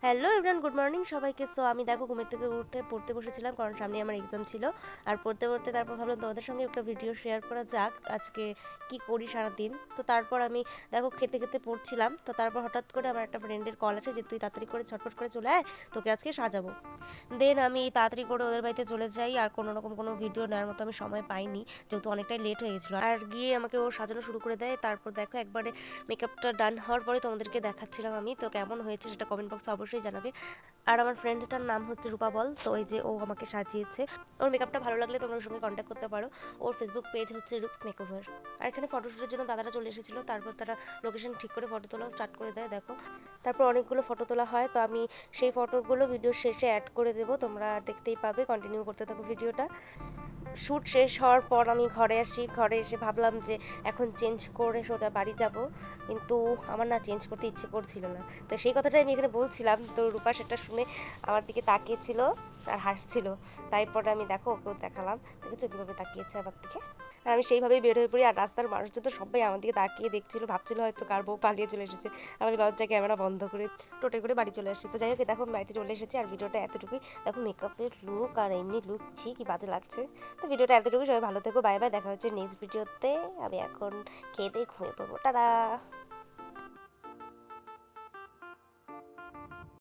Hello everyone, good morning সবাইকে। So আমি দেখো ঘুমের থেকে উঠে পড়তে বসেছিলাম, কারণ সামনে আমার এক্সাম ছিল। আর পড়তে পড়তে তারপর ভাবলাম তোমাদের সঙ্গে একটা ভিডিও শেয়ার করা যাক আজকে কি করি সারাদিন। তো তারপর আমি দেখো খেতে খেতে পড়ছিলাম, তো তারপর হঠাৎ করে আমার একটা ফ্রেন্ডের কল আসে যে তুই তাড়াতাড়ি করে ঝটপট করে চলে আয়, তোকে আজকে সাজাবো। দেন আমি তাড়াতাড়ি করে ওদের বাড়িতে চলে যাই, আর কোনো রকম কোনো ভিডিও নেওয়ার মতো আমি সময় পাইনি, যেহেতু অনেকটাই লেট হয়ে গেছিলো। আর গিয়ে আমাকে ও সাজানো শুরু করে দেয়। তারপর দেখো একবারে মেকআপটা ডান হওয়ার পরে তোমাদেরকে দেখাচ্ছিলাম আমি, তো কেমন হয়েছে সেটা কমেন্ট বক্সে অবশ্যই জানাবে। আর আমার ফ্রেন্ডটার নাম হচ্ছে রূপা বল। তো এই যে ও আমাকে সাজিয়েছে। ওর মেকআপটা ভালো লাগলে তোমরা ওর সঙ্গে কন্ট্যাক্ট করতে পারো। ওর ফেসবুক পেজ হচ্ছে রূপস মেকওভার। আর এখানে ফটোশুটের জন্য দাদারা চলে এসেছিল, তারপর তারা লোকেশন ঠিক করে ফটো তোলা স্টার্ট করে দেয় দেখো। তারপর অনেকগুলো ফটো তোলা হয়, তো আমি সেই ফটোগুলো ভিডিওর শেষে অ্যাড করে দেবো, তোমরা দেখতেই পাবে, কন্টিনিউ করতে থাকো ভিডিওটা। শ্যুট শেষ হওয়ার পর আমি ঘরে আসি, ঘরে এসে ভাবলাম যে এখন চেঞ্জ করে সোজা বাড়ি যাব, কিন্তু আমার না চেঞ্জ করতে ইচ্ছে করছিল না। তো সেই কথাটাই আমি এখানে বলছিলাম, তো রূপা সেটা শুনে আমার দিকে তাকিয়েছিল আর হাসছিল। তারপরে আমি দেখো ওকেও দেখালাম, দেখেছো কিভাবে তাকিয়েছে আমার দিকে। আর আমি সেইভাবেই বের হয়ে পড়ি, আর রাস্তার মানুষজন তো সবাই আমার দিকে তাকিয়ে দেখছিল, ভাবছিল হয়তো কার বউ পালিয়ে চলে এসেছে। আমি লজ্জা ক্যামেরা বন্ধ করে টোটো করে বাড়ি চলে আসি। তো যাই হোক, দেখো আমি বাড়িতে চলে এসেছি, আর ভিডিওটা এতটুকুই। দেখো মেকআপের লুক আর এমনি লুক ছি কি বাজে লাগছে। তো ভিডিওটা এতটুকুই, সবাই ভালো থেকো, বাই বাই, দেখা হচ্ছে নেক্সট ভিডিওতে। আমি এখন খেয়ে দিয়ে ঘুমিয়ে পড়বো, টাটা।